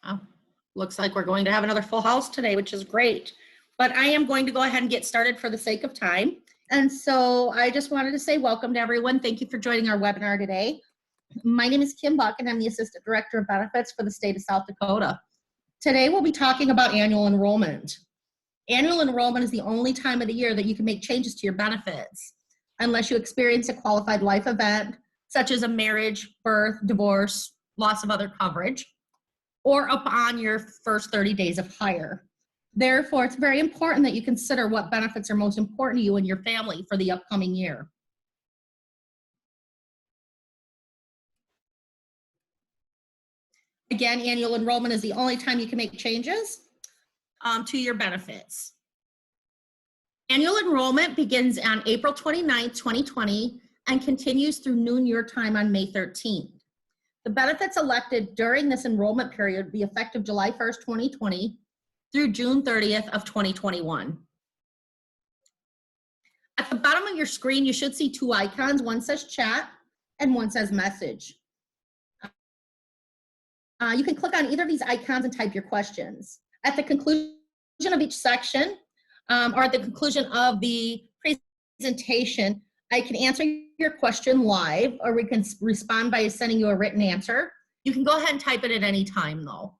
Oh, looks like we're going to have another full house today, which is great. But I am going to go ahead and get started for the sake of time. And so I just wanted to say welcome to everyone. Thank you for joining our webinar today. My name is Kim Buck, and I'm the Assistant Director of Benefits for the state of South Dakota. Today we'll be talking about annual enrollment. Annual enrollment is the only time of the year that you can make changes to your benefits unless you experience a qualified life event, such as a marriage, birth, divorce, loss of other coverage, or upon your first 30 days of hire. Therefore, it's very important that you consider what benefits are most important to you and your family for the upcoming year. Again, annual enrollment is the only time you can make changes to your benefits. Annual enrollment begins on April 29th, 2020, and continues through noon your time on May 13th. The benefits elected during this enrollment period will be effective July 1st, 2020 through June 30th of 2021. At the bottom of your screen, you should see two icons. One says chat and one says message. You can click on either of these icons and type your questions. At the conclusion of each section or at the conclusion of the presentation, I can answer your question live, or we can respond by sending you a written answer. You can go ahead and type it at any time though.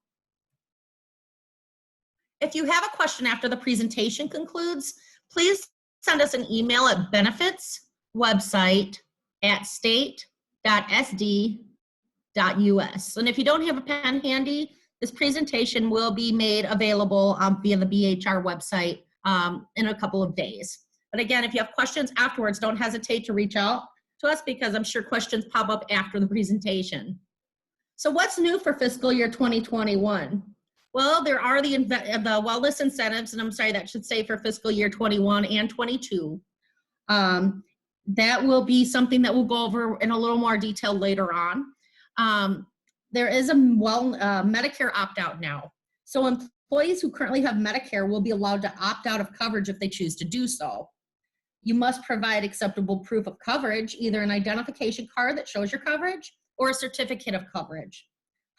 If you have a question after the presentation concludes, please send us an email at benefitswebsite@state.sd.us. And if you don't have a pen handy, this presentation will be made available via the BHR website in a couple of days. But again, if you have questions afterwards, don't hesitate to reach out to us because I'm sure questions pop up after the presentation. So what's new for fiscal year 2021? Well, there are the wellness incentives, and I'm sorry, that should say for fiscal year 21 and 22. That will be something that we'll go over in a little more detail later on. There is a Medicare opt-out now. So employees who currently have Medicare will be allowed to opt out of coverage if they choose to do so. You must provide acceptable proof of coverage, either an identification card that shows your coverage or a certificate of coverage.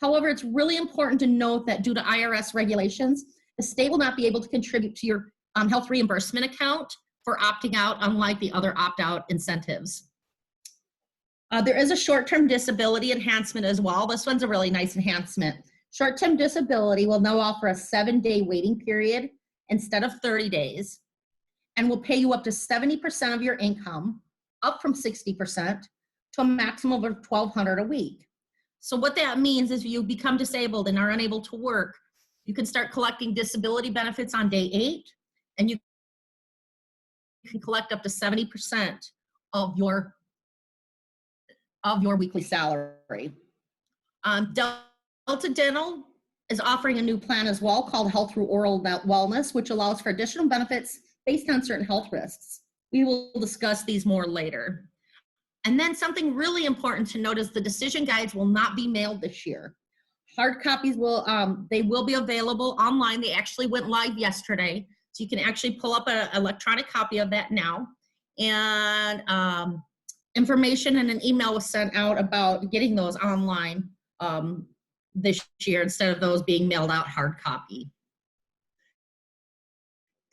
However, it's really important to note that due to IRS regulations, the state will not be able to contribute to your health reimbursement account for opting out, unlike the other opt-out incentives. There is a short-term disability enhancement as well. This one's a really nice enhancement. Short-term disability will now offer a 7-day waiting period instead of 30 days and will pay you up to 70% of your income, up from 60%, to a maximum of $1,200 a week. So what that means is if you become disabled and are unable to work, you can start collecting disability benefits on day 8, and you can collect up to 70% of your weekly salary. Delta Dental is offering a new plan as well called Health Through Oral Wellness, which allows for additional benefits based on certain health risks. We will discuss these more later. And then something really important to note is the decision guides will not be mailed this year. Hard copies will be available online. They actually went live yesterday, so you can actually pull up an electronic copy of that now. And information and an email was sent out about getting those online this year instead of those being mailed out hard copy.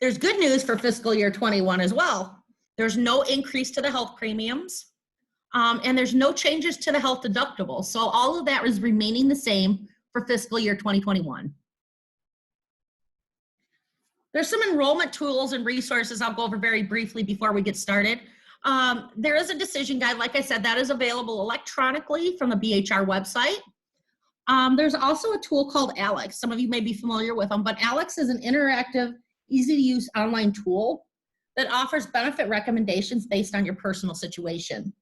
There's good news for fiscal year 21 as well. There's no increase to the health premiums, and there's no changes to the health deductible. So all of that is remaining the same for fiscal year 2021. There's some enrollment tools and resources I'll go over very briefly before we get started. There is a decision guide, like I said, that is available electronically from the BHR website. There's also a tool called Alex. Some of you may be familiar with them, but Alex is an interactive, easy-to-use online tool that offers benefit recommendations based on your personal situation.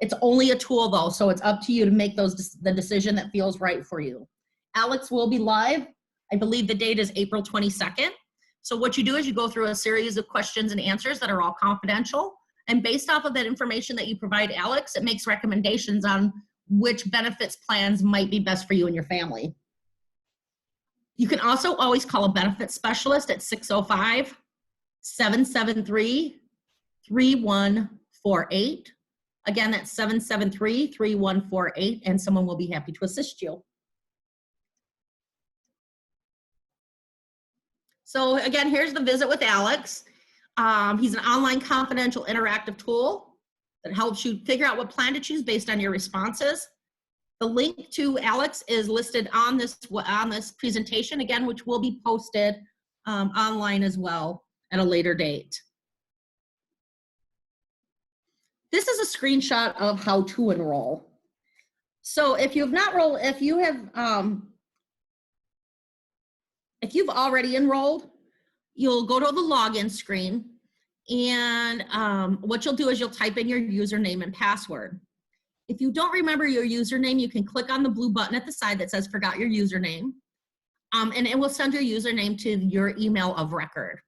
It's only a tool though, so it's up to you to make the decision that feels right for you. Alex will be live. I believe the date is April 22nd. So what you do is you go through a series of questions and answers that are all confidential. And based off of that information that you provide Alex, it makes recommendations on which benefits plans might be best for you and your family. You can also always call a benefits specialist at 605-773-3148. Again, that's 773-3148, and someone will be happy to assist you. So again, here's the Visit with Alex. He's an online confidential interactive tool that helps you figure out what plan to choose based on your responses. The link to Alex is listed on this presentation, again, which will be posted online as well at a later date. This is a screenshot of how to enroll. So if you've already enrolled, you'll go to the login screen, and what you'll do is you'll type in your username and password. If you don't remember your username, you can click on the blue button at the side that says forgot your username, and it will send your username to your email of record.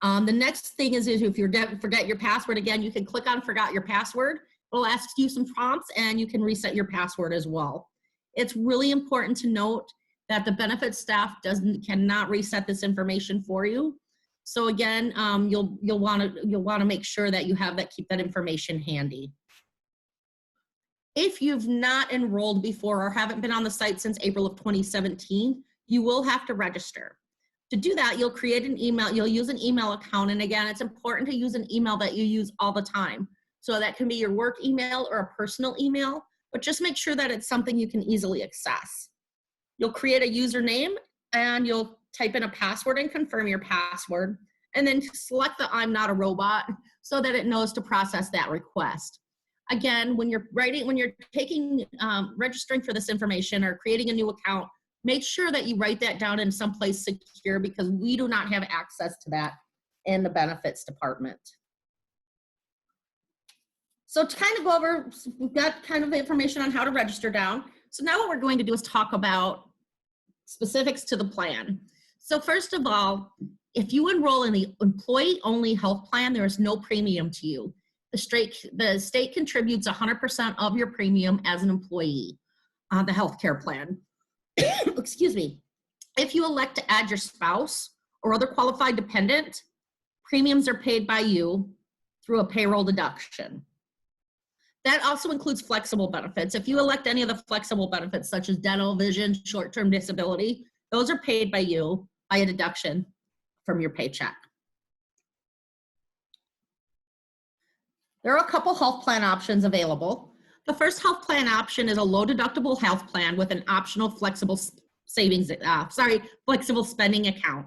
The next thing is if you forget your password, again, you can click on forgot your password. It'll ask you some prompts, and you can reset your password as well. It's really important to note that the benefits staff cannot reset this information for you. So again, you'll want to make sure that keep that information handy. If you've not enrolled before or haven't been on the site since April of 2017, you will have to register. To do that, you'll create an email, you'll use an email account, and again, it's important to use an email that you use all the time. So that can be your work email or a personal email, but just make sure that it's something you can easily access. You'll create a username, and you'll type in a password and confirm your password, and then select the I'm not a robot so that it knows to process that request. Again, when you're registering for this information or creating a new account, make sure that you write that down in someplace secure, because we do not have access to that in the benefits department. So to kind of go over, we've got kind of information on how to register down. So now what we're going to do is talk about specifics to the plan. So first of all, if you enroll in the employee-only health plan, there is no premium to you. The state contributes 100% of your premium as an employee on the healthcare plan. Excuse me. If you elect to add your spouse or other qualified dependent, premiums are paid by you through a payroll deduction. That also includes flexible benefits. If you elect any of the flexible benefits, such as dental, vision, short-term disability, those are paid by you by a deduction from your paycheck. There are a couple health plan options available. The first health plan option is a low deductible health plan with an optional flexible spending account.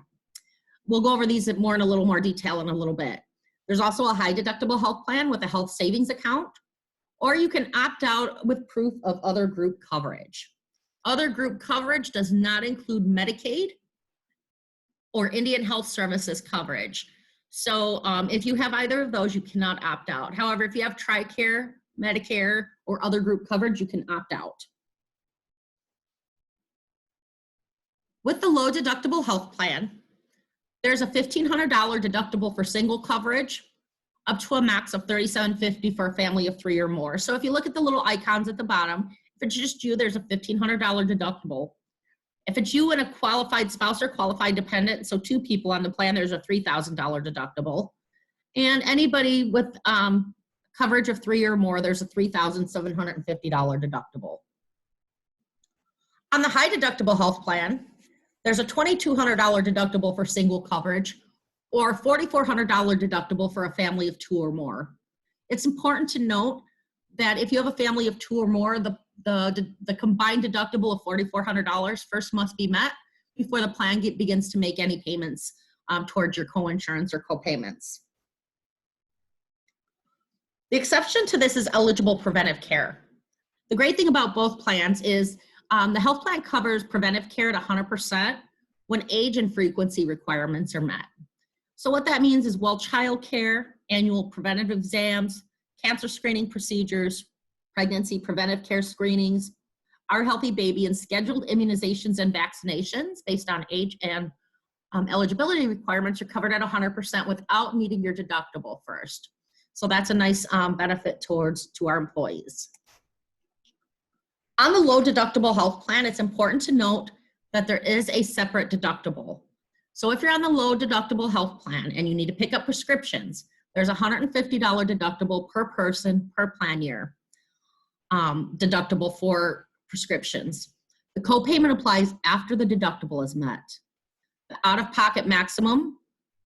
We'll go over these in a little more detail in a little bit. There's also a high deductible health plan with a health savings account, or you can opt out with proof of other group coverage. Other group coverage does not include Medicaid or Indian Health Services coverage. So if you have either of those, you cannot opt out. However, if you have TRICARE, Medicare, or other group coverage, you can opt out. With the low deductible health plan, there's a $1,500 deductible for single coverage, up to a max of $3,750 for a family of 3 or more. So if you look at the little icons at the bottom, if it's just you, there's a $1,500 deductible. If it's you and a qualified spouse or qualified dependent, so 2 people on the plan, there's a $3,000 deductible. And anybody with coverage of 3 or more, there's a $3,750 deductible. On the high deductible health plan, there's a $2,200 deductible for single coverage, or $4,400 deductible for a family of 2 or more. It's important to note that if you have a family of 2 or more, the combined deductible of $4,400 first must be met before the plan begins to make any payments towards your coinsurance or co-payments. The exception to this is eligible preventive care. The great thing about both plans is the health plan covers preventive care at 100% when age and frequency requirements are met. So what that means is child care, annual preventative exams, cancer screening procedures, pregnancy preventive care screenings, Our Healthy Baby, and scheduled immunizations and vaccinations based on age and eligibility requirements are covered at 100% without meeting your deductible first. So that's a nice benefit to our employees. On the low deductible health plan, it's important to note that there is a separate deductible. So if you're on the low deductible health plan and you need to pick up prescriptions, there's a $150 deductible per person per plan year deductible for prescriptions. The copayment applies after the deductible is met. The out-of-pocket maximum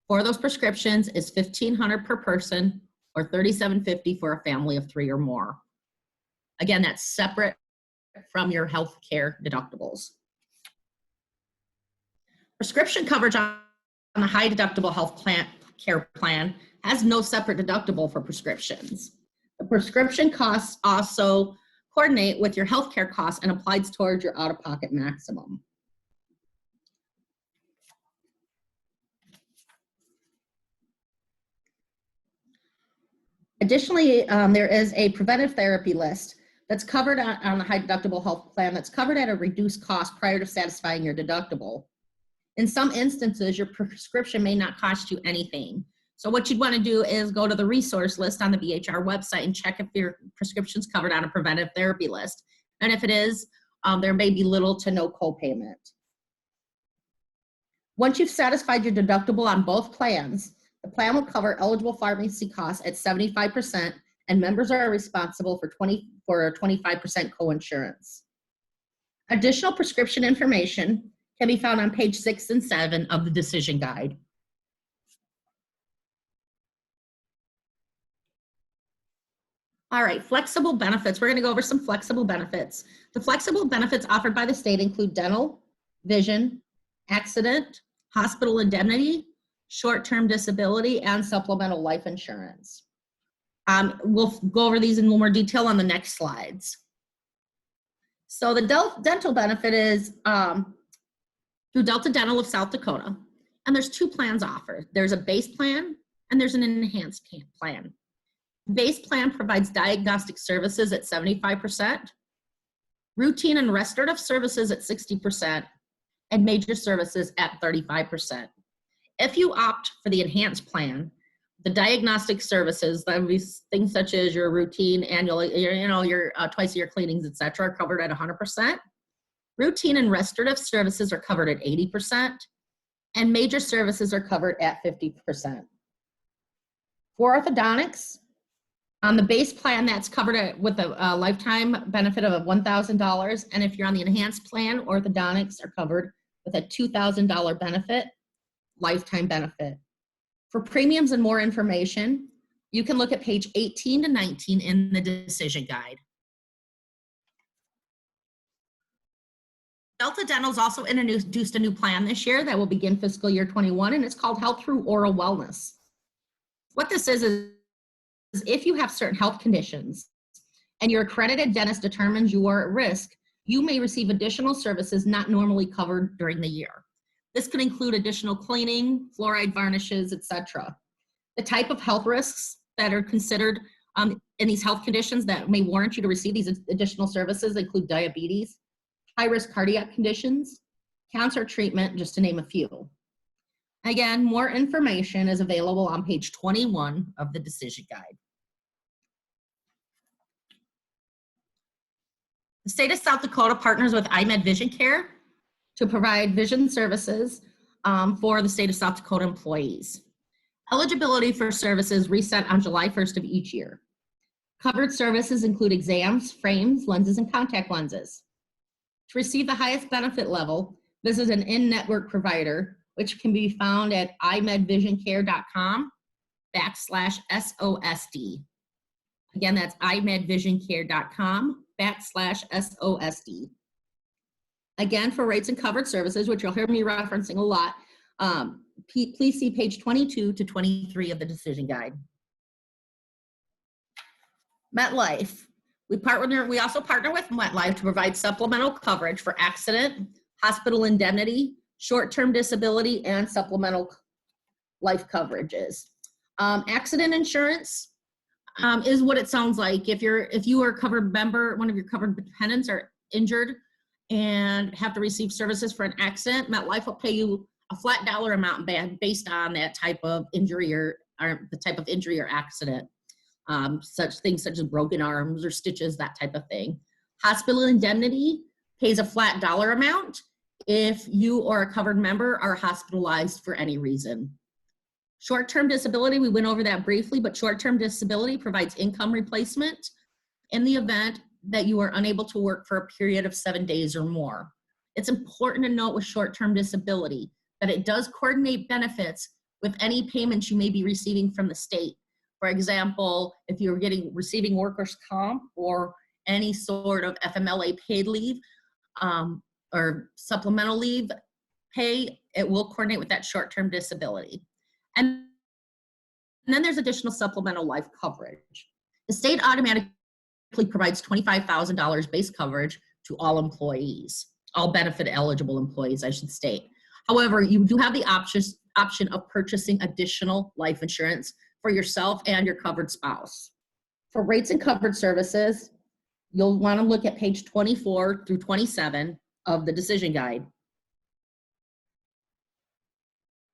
for those prescriptions is $1,500 per person or $3,750 for a family of 3 or more. Again, that's separate from your health care deductibles. Prescription coverage on the high deductible health care plan has no separate deductible for prescriptions. The prescription costs also coordinate with your health care costs and applies towards your out-of-pocket maximum. Additionally, there is a preventive therapy list that's covered on the high deductible health plan that's covered at a reduced cost prior to satisfying your deductible. In some instances, your prescription may not cost you anything. So what you'd want to do is go to the resource list on the BHR website and check if your prescription's covered on a preventive therapy list. And if it is, there may be little to no copayment. Once you've satisfied your deductible on both plans, the plan will cover eligible pharmacy costs at 75%, and members are responsible for 25% coinsurance. Additional prescription information can be found on page 6 and 7 of the decision guide. All right, flexible benefits. We're going to go over some flexible benefits. The flexible benefits offered by the state include dental, vision, accident, hospital indemnity, short-term disability, and supplemental life insurance. We'll go over these in a little more detail on the next slides. So the dental benefit is through Delta Dental of South Dakota, and there's 2 plans offered. There's a base plan and there's an enhanced plan. Base plan provides diagnostic services at 75%, routine and restorative services at 60%, and major services at 35%. If you opt for the enhanced plan, the diagnostic services, that would be things such as your routine annual, your twice-a-year cleanings, etc., are covered at 100%. Routine and restorative services are covered at 80%, and major services are covered at 50%. For orthodontics, on the base plan, that's covered with a lifetime benefit of $1,000, and if you're on the enhanced plan, orthodontics are covered with a $2,000 benefit, lifetime benefit. For premiums and more information, you can look at page 18 to 19 in the decision guide. Delta Dental's also introduced a new plan this year that will begin fiscal year 21, and it's called Health Through Oral Wellness. What this is if you have certain health conditions and your accredited dentist determines you are at risk, you may receive additional services not normally covered during the year. This could include additional cleaning, fluoride varnishes, etc. The type of health risks that are considered in these health conditions that may warrant you to receive these additional services include diabetes, high-risk cardiac conditions, cancer treatment, just to name a few. Again, more information is available on page 21 of the decision guide. The state of South Dakota partners with iMed Vision Care to provide vision services for the state of South Dakota employees. Eligibility for services reset on July 1st of each year. Covered services include exams, frames, lenses, and contact lenses. To receive the highest benefit level, visit an in-network provider, which can be found at imedvisioncare.com/SOSD. Again, that's imedvisioncare.com/SOSD. Again, for rates and covered services, which you'll hear me referencing a lot, please see page 22 to 23 of the decision guide. MetLife. We also partner with MetLife to provide supplemental coverage for accident, hospital indemnity, short-term disability, and supplemental life coverages. Accident insurance is what it sounds like. If you are a covered member, one of your covered dependents are injured and have to receive services for an accident, MetLife will pay you a flat dollar amount based on that type of injury or the type of injury or accident. Such things such as broken arms or stitches, that type of thing. Hospital indemnity pays a flat dollar amount if you or a covered member are hospitalized for any reason. Short-term disability, we went over that briefly, but short-term disability provides income replacement in the event that you are unable to work for a period of 7 days or more. It's important to note with short-term disability, that it does coordinate benefits with any payments you may be receiving from the state. For example, if you're receiving workers' comp or any sort of FMLA paid leave or supplemental leave pay, it will coordinate with that short-term disability. And then there's additional supplemental life coverage. The state automatically provides $25,000 base coverage to all employees, all benefit eligible employees, I should state. However, you do have the option of purchasing additional life insurance for yourself and your covered spouse. For rates and covered services, you'll want to look at page 24 through 27 of the decision guide.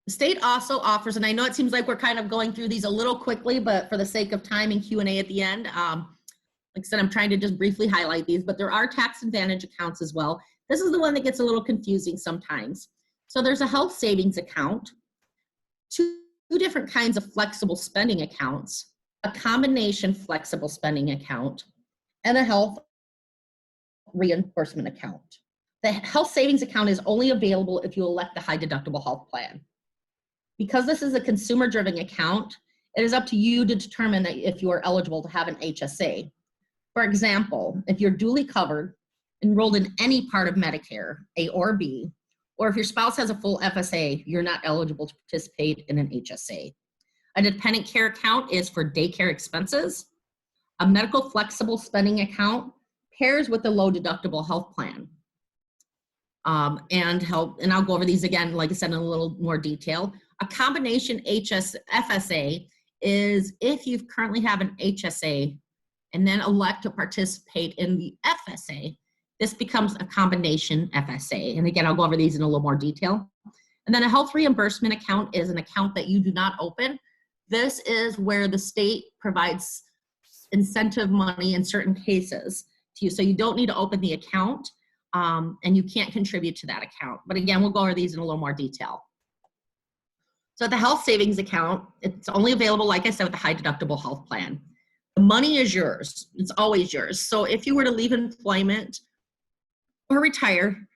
The state also offers, and I know it seems like we're kind of going through these a little quickly, but for the sake of time and Q&A at the end, like I said, I'm trying to just briefly highlight these, but there are tax advantage accounts as well. This is the one that gets a little confusing sometimes. So there's a health savings account, two different kinds of flexible spending accounts, a combination flexible spending account, and a health reimbursement account. The health savings account is only available if you elect the high deductible health plan. Because this is a consumer-driven account, it is up to you to determine if you are eligible to have an HSA. For example, if you're duly covered, enrolled in any part of Medicare, A or B, or if your spouse has a full FSA, you're not eligible to participate in an HSA. A dependent care account is for daycare expenses. A medical flexible spending account pairs with the low deductible health plan. And I'll go over these again, like I said, in a little more detail. A combination FSA is if you currently have an HSA and then elect to participate in the FSA, this becomes a combination FSA. And again, I'll go over these in a little more detail. And then a health reimbursement account is an account that you do not open. This is where the state provides incentive money in certain cases to you. So you don't need to open the account and you can't contribute to that account. But again, we'll go over these in a little more detail. So the health savings account, it's only available, like I said, with the high deductible health plan. The money is yours. It's always yours. So if you were to leave employment or retire,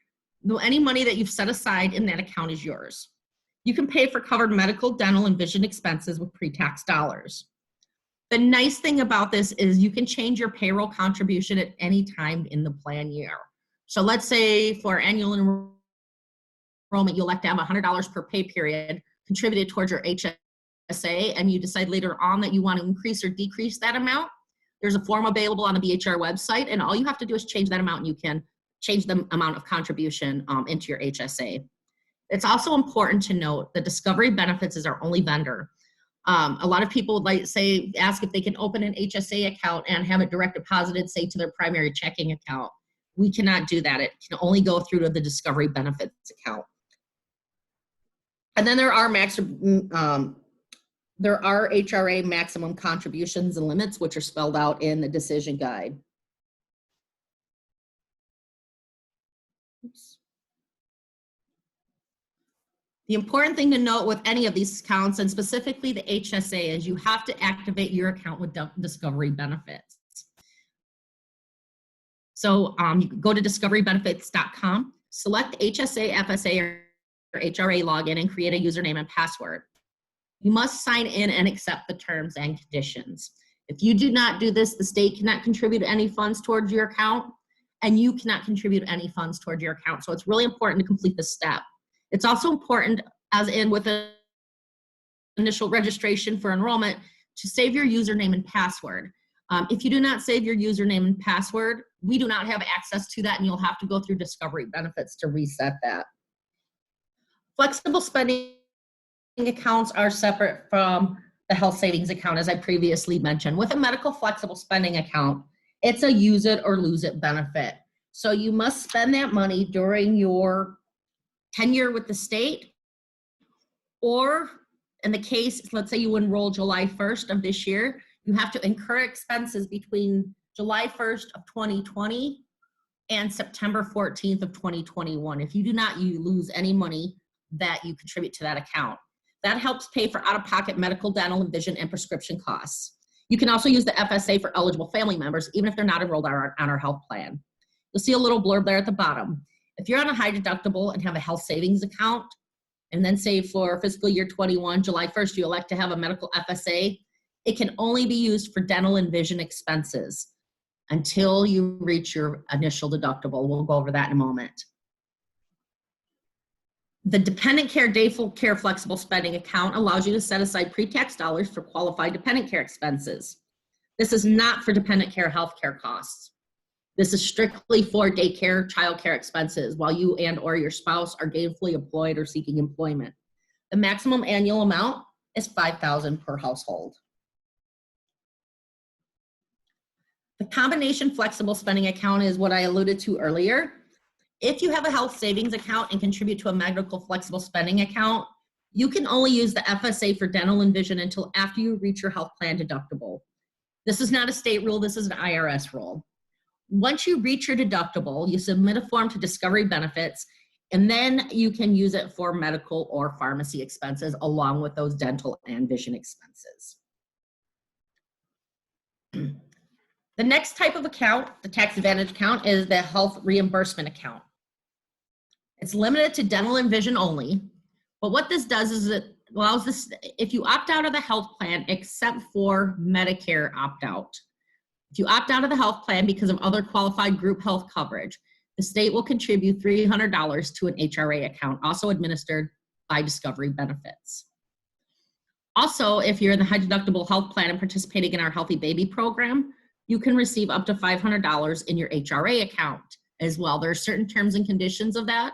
any money that you've set aside in that account is yours. You can pay for covered medical, dental, and vision expenses with pre-tax dollars. The nice thing about this is you can change your payroll contribution at any time in the plan year. So let's say for annual enrollment, you elect to have $100 per pay period contributed towards your HSA, and you decide later on that you want to increase or decrease that amount. There's a form available on the BHR website, and all you have to do is change that amount, and you can change the amount of contribution into your HSA. It's also important to note that Discovery Benefits is our only vendor. A lot of people ask if they can open an HSA account and have it direct deposited, say, to their primary checking account. We cannot do that. It can only go through to the Discovery Benefits account. And then there are HRA maximum contributions and limits, which are spelled out in the decision guide. Oops. The important thing to note with any of these accounts, and specifically the HSA, is you have to activate your account with Discovery Benefits. So you can go to discoverybenefits.com, select HSA, FSA, or HRA login, and create a username and password. You must sign in and accept the terms and conditions. If you do not do this, the state cannot contribute any funds towards your account, and you cannot contribute any funds towards your account. So it's really important to complete this step. It's also important, as in with an initial registration for enrollment, to save your username and password. If you do not save your username and password, we do not have access to that, and you'll have to go through Discovery Benefits to reset that. Flexible spending accounts are separate from the health savings account, as I previously mentioned. With a medical flexible spending account, it's a use it or lose it benefit. So you must spend that money during your tenure with the state, or in the case, let's say you enroll July 1st of this year, you have to incur expenses between July 1st of 2020 and September 14th of 2021. If you do not, you lose any money that you contribute to that account. That helps pay for out-of-pocket medical, dental, and vision and prescription costs. You can also use the FSA for eligible family members, even if they're not enrolled on our health plan. You'll see a little blurb there at the bottom. If you're on a high deductible and have a health savings account, and then say for fiscal year 21, July 1st, you elect to have a medical FSA, it can only be used for dental and vision expenses until you reach your initial deductible. We'll go over that in a moment. The dependent care day care flexible spending account allows you to set aside pre-tax dollars for qualified dependent care expenses. This is not for dependent care healthcare costs. This is strictly for daycare, childcare expenses while you and or your spouse are gainfully employed or seeking employment. The maximum annual amount is $5,000 per household. The combination flexible spending account is what I alluded to earlier. If you have a health savings account and contribute to a medical flexible spending account, you can only use the FSA for dental and vision until after you reach your health plan deductible. This is not a state rule, this is an IRS rule. Once you reach your deductible, you submit a form to Discovery Benefits, and then you can use it for medical or pharmacy expenses along with those dental and vision expenses. The next type of account, the tax advantage account, is the health reimbursement account. It's limited to dental and vision only, but what this does is it allows this, if you opt out of the health plan except for Medicare opt-out, if you opt out of the health plan because of other qualified group health coverage, the state will contribute $300 to an HRA account, also administered by Discovery Benefits. Also, if you're in the high deductible health plan and participating in our Healthy Baby program, you can receive up to $500 in your HRA account as well. There are certain terms and conditions of that.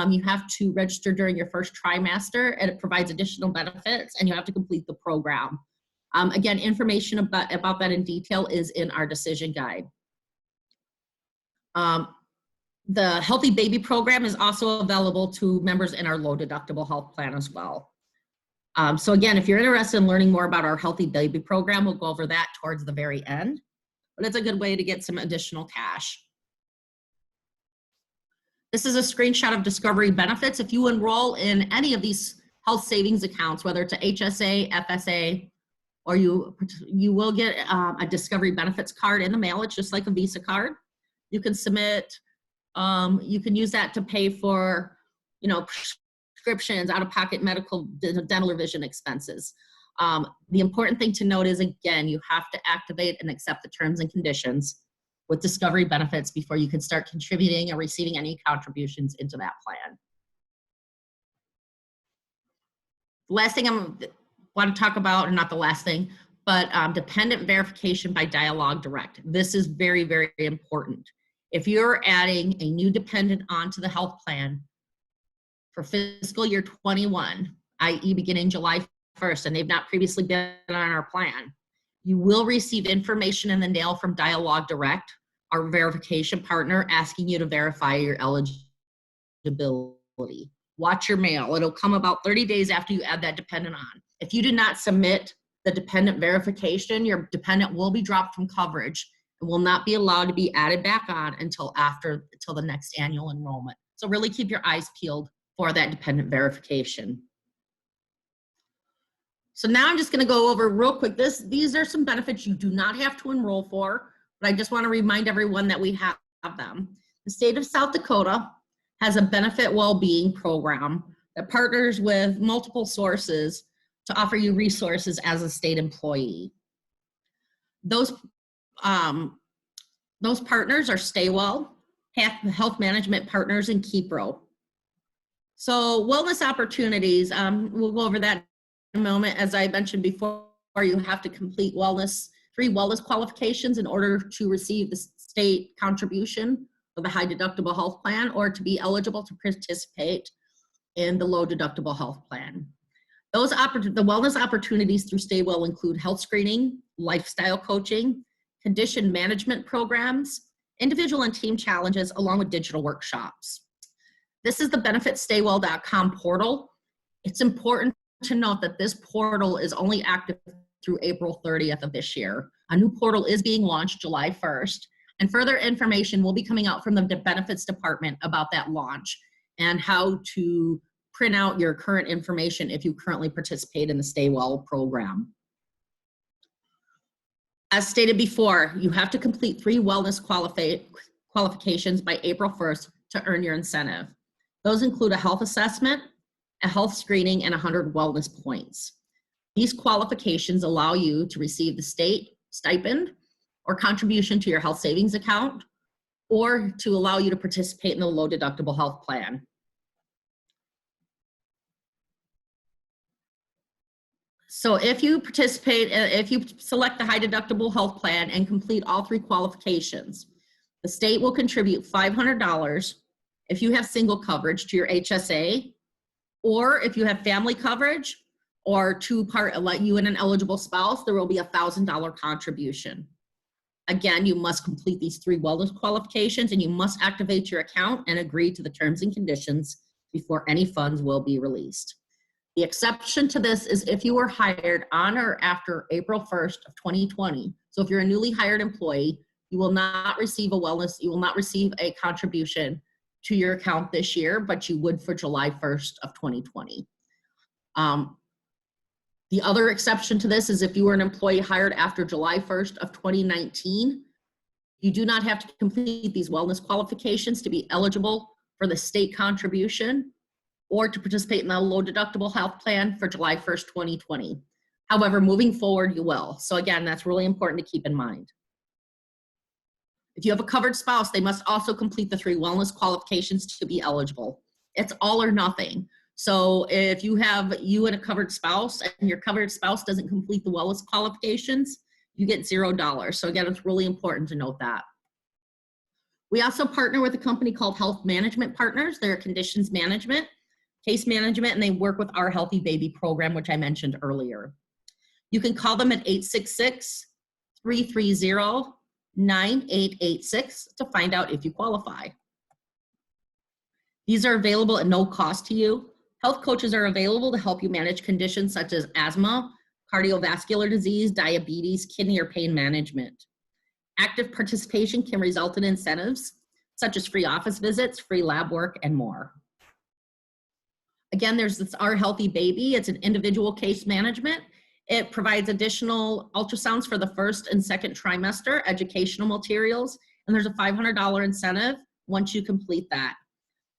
You have to register during your first trimester, and it provides additional benefits, and you have to complete the program. Again, information about that in detail is in our decision guide. The Healthy Baby program is also available to members in our low deductible health plan as well. So again, if you're interested in learning more about our Healthy Baby program, we'll go over that towards the very end, but it's a good way to get some additional cash. This is a screenshot of Discovery Benefits. If you enroll in any of these health savings accounts, whether it's a HSA, FSA, or you will get a Discovery Benefits card in the mail. It's just like a Visa card. You can submit, you can use that to pay for, prescriptions, out-of-pocket medical, dental, or vision expenses. The important thing to note is, again, you have to activate and accept the terms and conditions with Discovery Benefits before you can start contributing or receiving any contributions into that plan. The last thing I want to talk about, or not the last thing, but dependent verification by Dialogue Direct. This is very, very important. If you're adding a new dependent onto the health plan for fiscal year 21, i.e. beginning July 1st, and they've not previously been on our plan, you will receive information in the mail from Dialogue Direct, our verification partner, asking you to verify your eligibility. Watch your mail. It'll come about 30 days after you add that dependent on. If you do not submit the dependent verification, your dependent will be dropped from coverage and will not be allowed to be added back on until the next annual enrollment. So really keep your eyes peeled for that dependent verification. So now I'm just going to go over real quick. These are some benefits you do not have to enroll for, but I just want to remind everyone that we have them. The state of South Dakota has a benefit well-being program that partners with multiple sources to offer you resources as a state employee. Those partners are Staywell, Health Management Partners, and KeepRo. So wellness opportunities, we'll go over that in a moment. As I mentioned before, you have to complete 3 wellness qualifications in order to receive the state contribution of the high deductible health plan or to be eligible to participate in the low deductible health plan. The wellness opportunities through Staywell include health screening, lifestyle coaching, condition management programs, individual and team challenges, along with digital workshops. This is the benefitstaywell.com portal. It's important to note that this portal is only active through April 30th of this year. A new portal is being launched July 1st, and further information will be coming out from the benefits department about that launch and how to print out your current information if you currently participate in the Staywell program. As stated before, you have to complete 3 wellness qualifications by April 1st to earn your incentive. Those include a health assessment, a health screening, and 100 wellness points. These qualifications allow you to receive the state stipend or contribution to your health savings account, or to allow you to participate in the low deductible health plan. So if you select the high deductible health plan and complete all 3 qualifications, the state will contribute $500 if you have single coverage to your HSA, or if you have family coverage or like you and an eligible spouse, there will be a $1,000 contribution. Again, you must complete these 3 wellness qualifications, and you must activate your account and agree to the terms and conditions before any funds will be released. The exception to this is if you were hired on or after April 1st of 2020. So if you're a newly hired employee, you will not receive a contribution to your account this year, but you would for July 1st of 2020. The other exception to this is if you were an employee hired after July 1st of 2019, you do not have to complete these wellness qualifications to be eligible for the state contribution or to participate in the low deductible health plan for July 1st, 2020. However, moving forward, you will. So again, that's really important to keep in mind. If you have a covered spouse, they must also complete the 3 wellness qualifications to be eligible. It's all or nothing. So if you and a covered spouse and your covered spouse doesn't complete the wellness qualifications, you get $0. So again, it's really important to note that. We also partner with a company called Health Management Partners. They're conditions management, case management, and they work with our Healthy Baby program, which I mentioned earlier. You can call them at 866-330-9886 to find out if you qualify. These are available at no cost to you. Health coaches are available to help you manage conditions such as asthma, cardiovascular disease, diabetes, kidney, or pain management. Active participation can result in incentives such as free office visits, free lab work, and more. Again, there's Our Healthy Baby. It's an individual case management. It provides additional ultrasounds for the 1st and 2nd trimester, educational materials, and there's a $500 incentive once you complete that.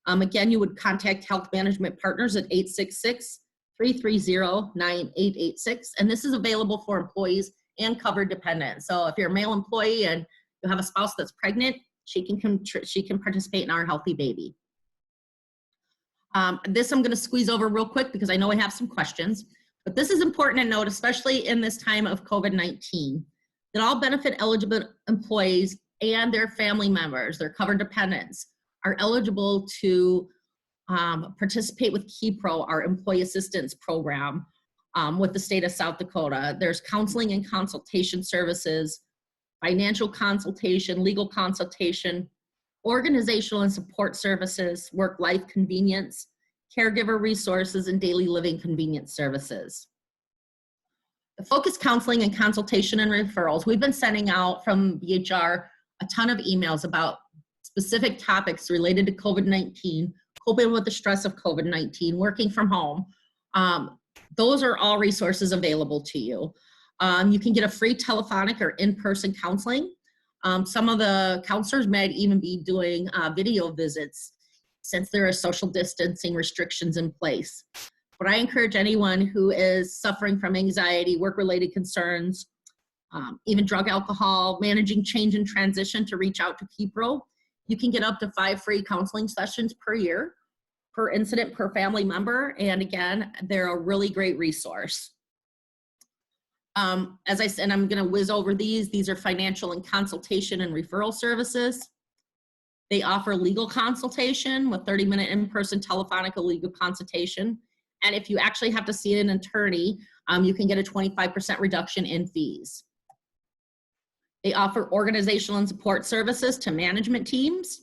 Again, you would contact Health Management Partners at 866-330-9886, and this is available for employees and covered dependents. So if you're a male employee and you have a spouse that's pregnant, she can participate in Our Healthy Baby. This I'm going to squeeze over real quick because I know I have some questions, but this is important to note, especially in this time of COVID-19, that all benefit eligible employees and their family members, their covered dependents, are eligible to participate with KeyPro, our employee assistance program with the state of South Dakota. There's counseling and consultation services, financial consultation, legal consultation, organizational and support services, work-life convenience, caregiver resources, and daily living convenience services. The focused counseling and consultation and referrals, we've been sending out from BHR a ton of emails about specific topics related to COVID-19, coping with the stress of COVID-19, working from home. Those are all resources available to you. You can get a free telephonic or in-person counseling. Some of the counselors might even be doing video visits since there are social distancing restrictions in place. But I encourage anyone who is suffering from anxiety, work-related concerns, even drug, alcohol, managing change and transition to reach out to KeyPro. You can get up to 5 free counseling sessions per year, per incident, per family member. And again, they're a really great resource. As I said, I'm going to whiz over these. These are financial and consultation and referral services. They offer legal consultation with 30-minute in-person telephonic legal consultation. And if you actually have to see an attorney, you can get a 25% reduction in fees. They offer organizational and support services to management teams.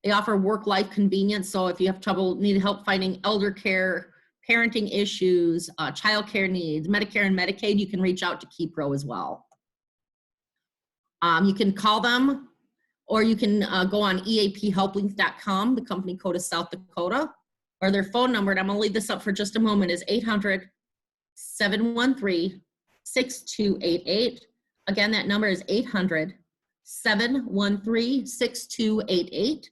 They offer work-life convenience. So if you have need help finding elder care, parenting issues, child care needs, Medicare and Medicaid, you can reach out to KeyPro as well. You can call them, or you can go on eaphelplinks.com. The company code is South Dakota, or their phone number, and I'm going to leave this up for just a moment, is 800-713-6288. Again, that number is 800-713-6288.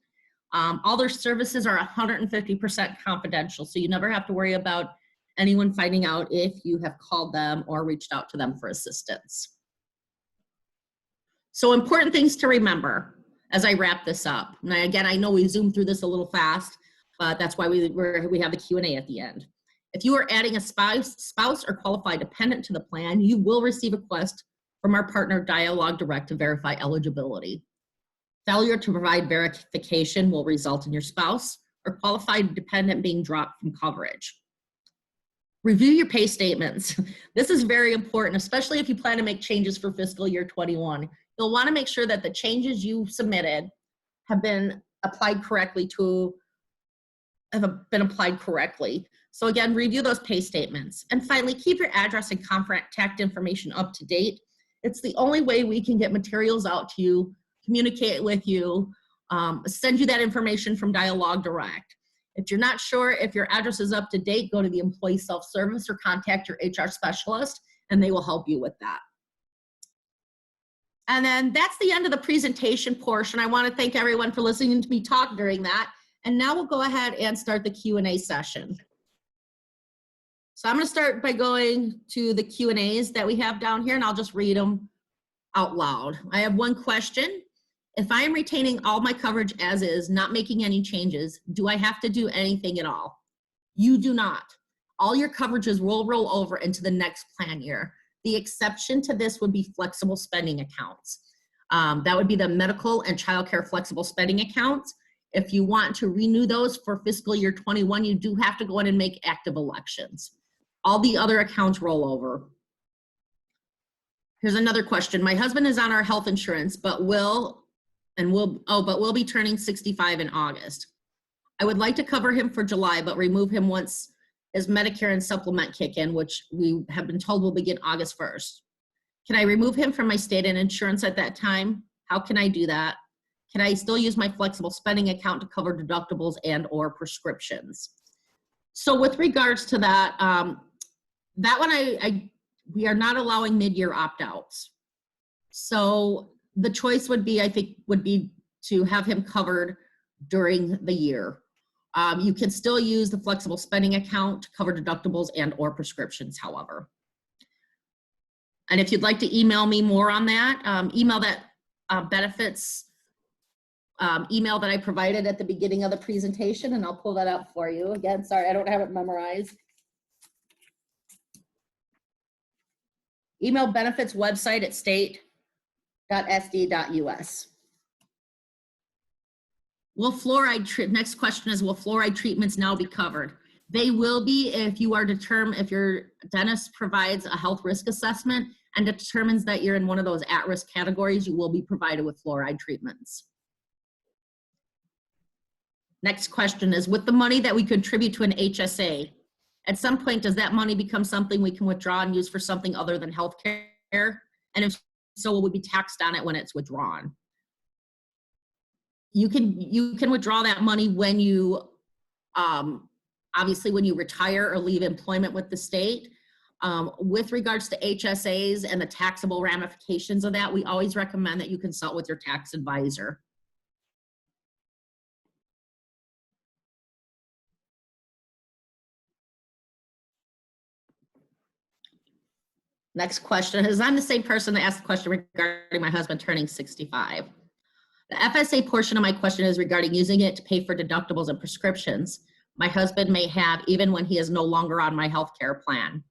All their services are 150% confidential, so you never have to worry about anyone finding out if you have called them or reached out to them for assistance. So important things to remember as I wrap this up. And again, I know we zoomed through this a little fast, but that's why we have the Q&A at the end. If you are adding a spouse or qualified dependent to the plan, you will receive a request from our partner Dialogue Direct to verify eligibility. Failure to provide verification will result in your spouse or qualified dependent being dropped from coverage. Review your pay statements. This is very important, especially if you plan to make changes for fiscal year 21. You'll want to make sure that the changes you submitted have been applied correctly So again, review those pay statements. And finally, keep your address and contact information up to date. It's the only way we can get materials out to you, communicate with you, send you that information from Dialogue Direct. If you're not sure if your address is up to date, go to the employee self-service or contact your HR specialist and they will help you with that. And then that's the end of the presentation portion. I want to thank everyone for listening to me talk during that. And now we'll go ahead and start the Q&A session. So I'm going to start by going to the Q&As that we have down here, and I'll just read them out loud. I have one question. If I am retaining all my coverage as is, not making any changes, do I have to do anything at all? You do not. All your coverages will roll over into the next plan year. The exception to this would be flexible spending accounts. That would be the medical and childcare flexible spending accounts. If you want to renew those for fiscal year 21, you do have to go in and make active elections. All the other accounts roll over. Here's another question. My husband is on our health insurance, but will be turning 65 in August. I would like to cover him for July, but remove him once his Medicare and supplement kick in, which we have been told will begin August 1st. Can I remove him from my state and insurance at that time? How can I do that? Can I still use my flexible spending account to cover deductibles and or prescriptions? So with regards to that, that one we are not allowing mid-year opt-outs. So the choice would be, I think, would be to have him covered during the year. You can still use the flexible spending account to cover deductibles and or prescriptions, however. And if you'd like to email me more on that, email that benefits email that I provided at the beginning of the presentation, and I'll pull that up for you. Again, sorry, I don't have it memorized. Email benefits website at state.sd.us. Next question is, will fluoride treatments now be covered? They will be if you are determined, if your dentist provides a health risk assessment and determines that you're in one of those at-risk categories, you will be provided with fluoride treatments. Next question is, with the money that we contribute to an HSA, at some point, does that money become something we can withdraw and use for something other than health care? And if so, will we be taxed on it when it's withdrawn? You can withdraw that money when you, obviously when you retire or leave employment with the state. With regards to HSAs and the taxable ramifications of that, we always recommend that you consult with your tax advisor. Next question is, I'm the same person that asked the question regarding my husband turning 65. The FSA portion of my question is regarding using it to pay for deductibles and prescriptions my husband may have even when he is no longer on my health care plan.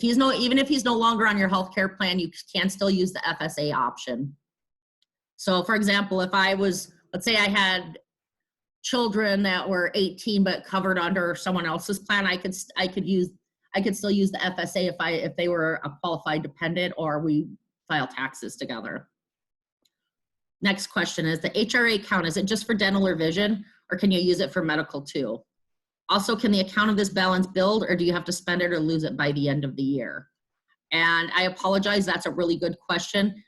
Even if he's no longer on your health care plan, you can still use the FSA option. So for example, if let's say I had children that were 18 but covered under someone else's plan, I could still use the FSA if they were a qualified dependent or we file taxes together. Next question is, the HRA account, is it just for dental or vision, or can you use it for medical too? Also, can the account of this balance build, or do you have to spend it or lose it by the end of the year? And I apologize, that's a really good question.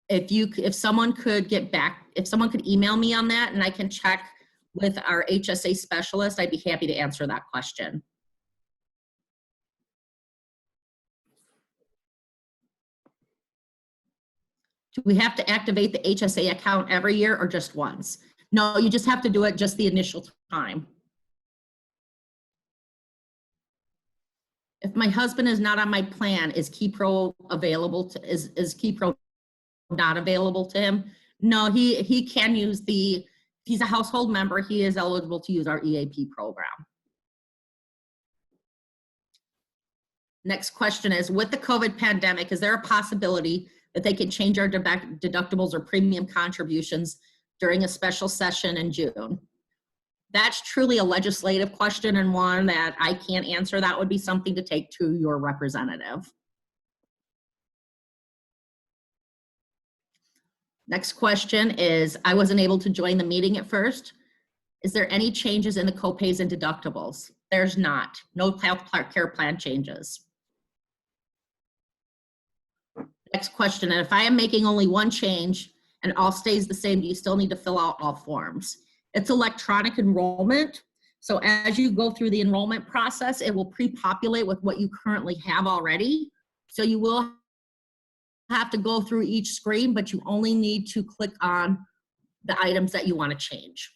If someone could email me on that and I can check with our HSA specialist, I'd be happy to answer that question. Do we have to activate the HSA account every year or just once? No, you just have to do it just the initial time. If my husband is not on my plan, is KeyPro available to, is KeyPro not available to him? No, he can use if he's a household member, he is eligible to use our EAP program. Next question is, with the COVID pandemic, is there a possibility that they can change our deductibles or premium contributions during a special session in June? That's truly a legislative question and one that I can't answer. That would be something to take to your representative. Next question is, I wasn't able to join the meeting at first. Is there any changes in the copays and deductibles? There's not. No health care plan changes. Next question, and if I am making only one change and all stays the same, do you still need to fill out all forms? It's electronic enrollment. So as you go through the enrollment process, it will pre-populate with what you currently have already. So you will have to go through each screen, but you only need to click on the items that you want to change.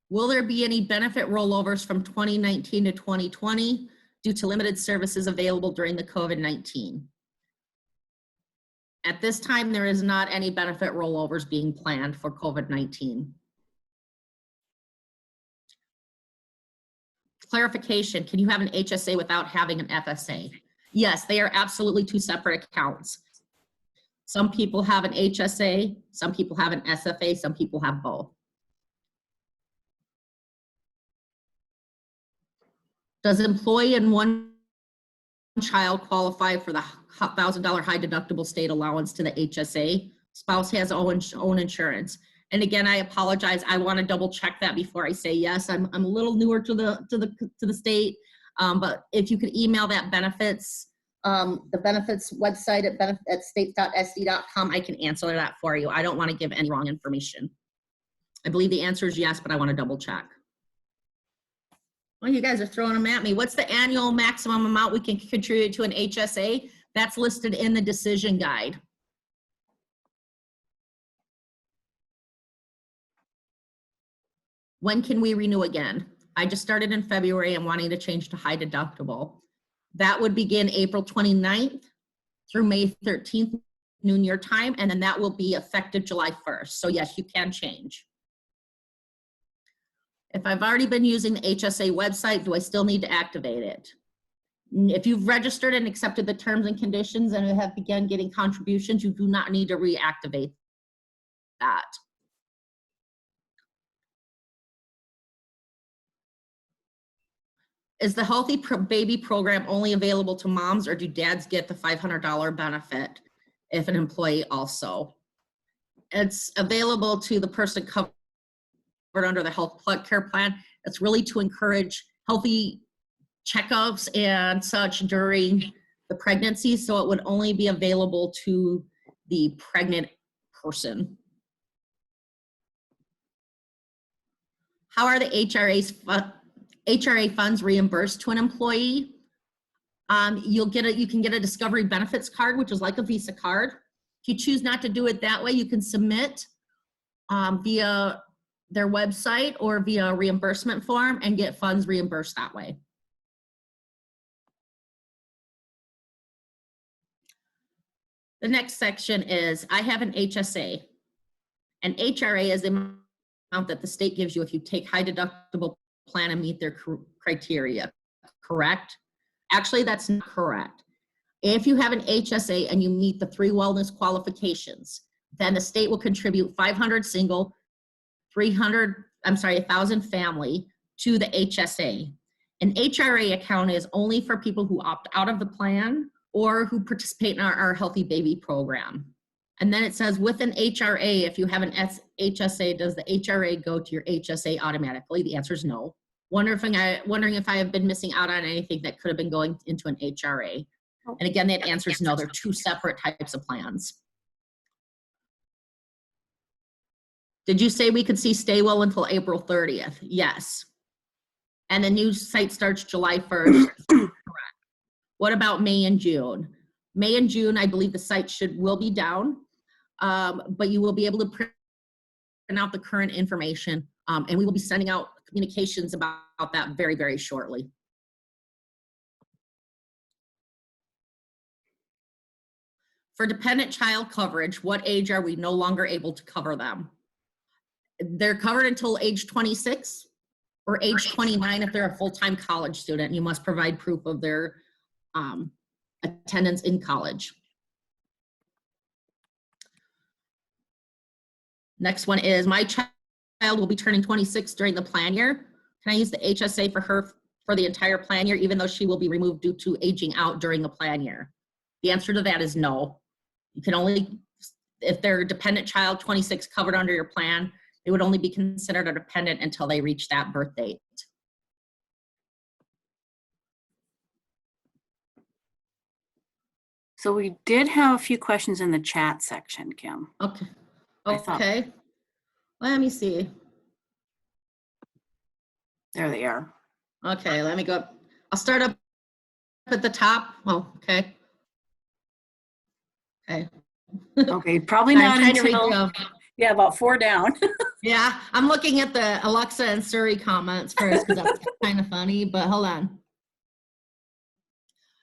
Will there be any benefit rollovers from 2019 to 2020 due to limited services available during the COVID-19? At this time, there is not any benefit rollovers being planned for COVID-19. Clarification, can you have an HSA without having an FSA? Yes, they are absolutely two separate accounts. Some people have an HSA, some people have an SFA, some people have both. Does employee and one child qualify for the $1,000 high deductible state allowance to the HSA? Spouse has own insurance. And again, I apologize. I want to double check that before I say yes. I'm a little newer to the state, but if you could email that benefits, the benefits website at state.sd.com, I can answer that for you. I don't want to give any wrong information. I believe the answer is yes, but I want to double check. Well, you guys are throwing them at me. What's the annual maximum amount we can contribute to an HSA? That's listed in the decision guide. When can we renew again? I just started in February and wanting to change to high deductible. That would begin April 29th through May 13th, noon your time, and then that will be effective July 1st. So yes, you can change. If I've already been using the HSA website, do I still need to activate it? If you've registered and accepted the terms and conditions and have begun getting contributions, you do not need to reactivate that. Is the Healthy Baby program only available to moms, or do dads get the $500 benefit if an employee also? It's available to the person covered under the health care plan. It's really to encourage healthy checkups and such during the pregnancy, so it would only be available to the pregnant person. How are the HRA funds reimbursed to an employee? You can get a Discovery Benefits card, which is like a Visa card. If you choose not to do it that way, you can submit via their website or via a reimbursement form and get funds reimbursed that way. The next section is, I have an HSA. An HRA is the amount that the state gives you if you take high deductible plan and meet their criteria, correct? Actually, that's not correct. If you have an HSA and you meet the 3 wellness qualifications, then the state will contribute 500 single, 1,000 family to the HSA. An HRA account is only for people who opt out of the plan or who participate in our Healthy Baby program. And then it says with an HRA, if you have an HSA, does the HRA go to your HSA automatically? The answer is no. Wondering if I have been missing out on anything that could have been going into an HRA. And again, that answer is no. They're two separate types of plans. Did you say we could see Stay Well until April 30th? Yes. And the new site starts July 1st. Correct. What about May and June? May and June, I believe the site will be down, but you will be able to print out the current information, and we will be sending out communications about that very, very shortly. For dependent child coverage, what age are we no longer able to cover them? They're covered until age 26 or age 29 if they're a full-time college student. You must provide proof of their attendance in college. Next one is, my child will be turning 26 during the plan year. Can I use the HSA for her for the entire plan year, even though she will be removed due to aging out during the plan year? The answer to that is no. You can only, if they're a dependent child, 26 covered under your plan, they would only be considered a dependent until they reach that birth date. So we did have a few questions in the chat section, Kim. Okay. Okay. Let me see. There they are. Okay, let me go. I'll start up at the top. Oh, okay. Okay. Okay, probably not until, yeah, about 4 down. Yeah, I'm looking at the Alexa and Siri comments first because that's kind of funny, but hold on.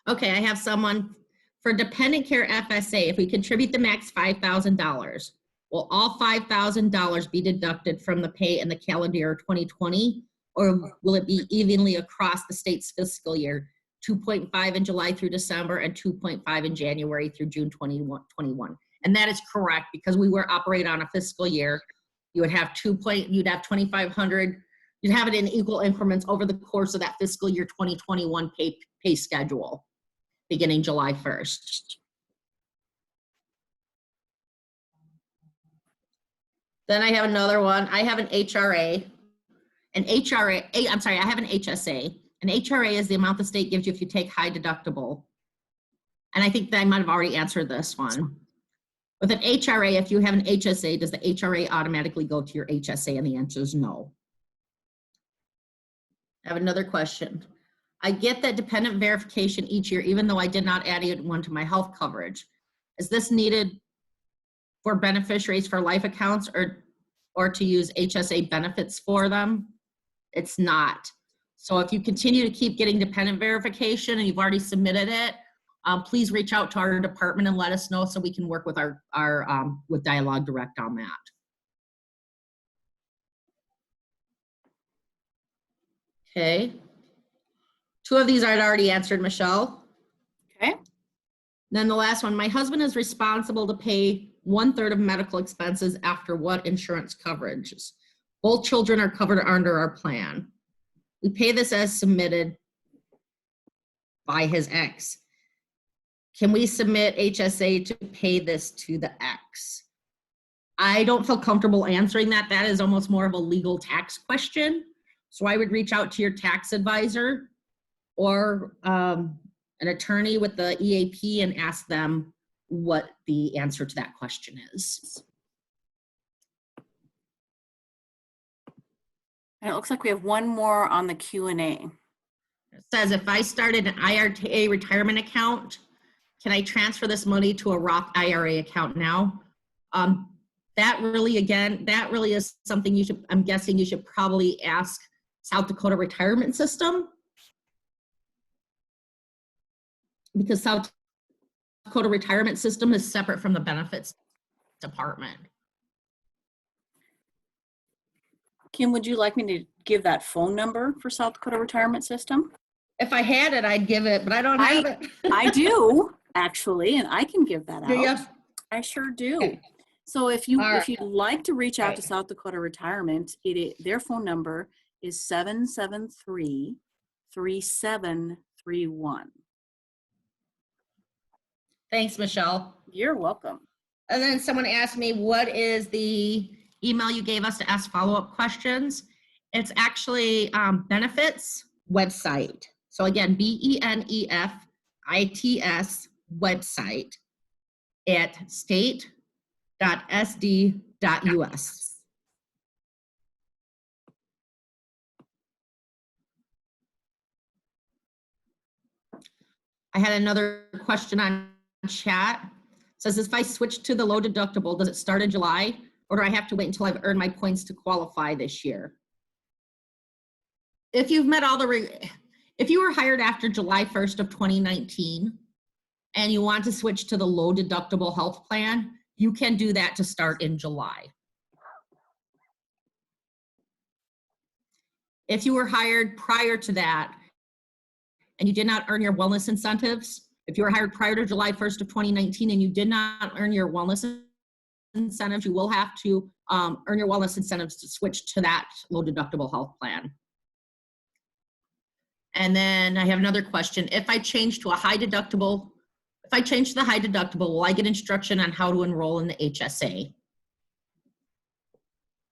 Okay, I have someone for dependent care FSA. If we contribute the max $5,000, will all $5,000 be deducted from the pay in the calendar year 2020, or will it be evenly across the state's fiscal year, 2.5 in July through December and 2.5 in January through June 2021? And that is correct, because we were operate on a fiscal year. You would have you'd have 2,500. You'd have it in equal increments over the course of that fiscal year 2021 pay schedule, beginning July 1st. Then I have another one. I have an HRA. I have an HSA. An HRA is the amount the state gives you if you take high deductible. And I think that I might have already answered this one. With an HRA, if you have an HSA, does the HRA automatically go to your HSA? And the answer is no. I have another question. I get that dependent verification each year, even though I did not add one to my health coverage. Is this needed for beneficiaries for life accounts or to use HSA benefits for them? It's not. So if you continue to keep getting dependent verification and you've already submitted it, please reach out to our department and let us know so we can work with with Dialogue Direct on that. Okay. 2 of these I'd already answered, Michelle. Okay. Then the last one, my husband is responsible to pay 1/3 of medical expenses after what insurance coverages? Both children are covered under our plan. We pay this as submitted by his ex. Can we submit HSA to pay this to the ex? I don't feel comfortable answering that. That is almost more of a legal tax question. So I would reach out to your tax advisor or an attorney with the EAP and ask them what the answer to that question is. And it looks like we have one more on the Q&A. It says, if I started an IRA retirement account, can I transfer this money to a Roth IRA account now? That really is something I'm guessing you should probably ask South Dakota Retirement System, because South Dakota Retirement System is separate from the benefits department. Kim, would you like me to give that phone number for South Dakota Retirement System? If I had it, I'd give it, but I don't have it. I do, actually, and I can give that out. Do you? I sure do. Okay. So if you'd Right. like to reach out to South Dakota Retirement, their phone number is 773-3731. Thanks, Michelle. You're welcome. And then someone asked me, what is the email you gave us to ask follow-up questions? It's actually benefits website. So again, BENEFITS website at state.sd.us. I had another question on chat. It says, if I switch to the low deductible, does it start in July? Or do I have to wait until I've earned my points to qualify this year? If you've met all if you were hired after July 1st of 2019 and you want to switch to the low deductible health plan, you can do that to start in July. If you were hired prior to that and you did not earn your wellness incentives, if you were hired prior to July 1st of 2019 and you did not earn your wellness incentives, you will have to earn your wellness incentives to switch to that low deductible health plan. And then I have another question. If I change to a high deductible, if I change to the high deductible, will I get instruction on how to enroll in the HSA?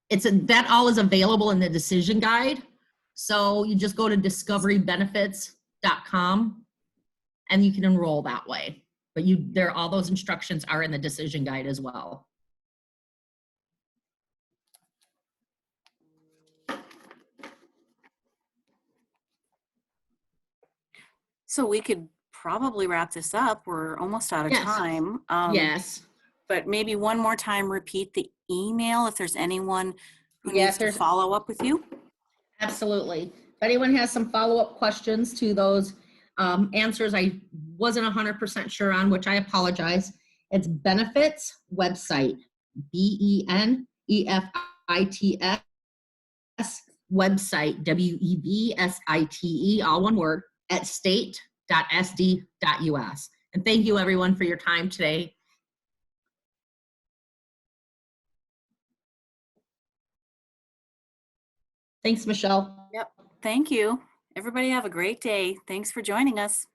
That all is available in the decision guide. So you just go to discoverybenefits.com and you can enroll that way. But all those instructions are in the decision guide as well. So we could probably wrap this up. We're almost out of Yes. time. Yes. But maybe one more time, repeat the email if there's anyone who Yes, needs to follow up with you. Absolutely. If anyone has some follow-up questions to those answers I wasn't 100% sure on, which I apologize, it's benefits website, BENEFITS website, WEBSITE, all one word, at state.sd.us. And thank you everyone for your time today. Thanks, Michelle. Yep. Thank you. Everybody have a great day. Thanks for joining us.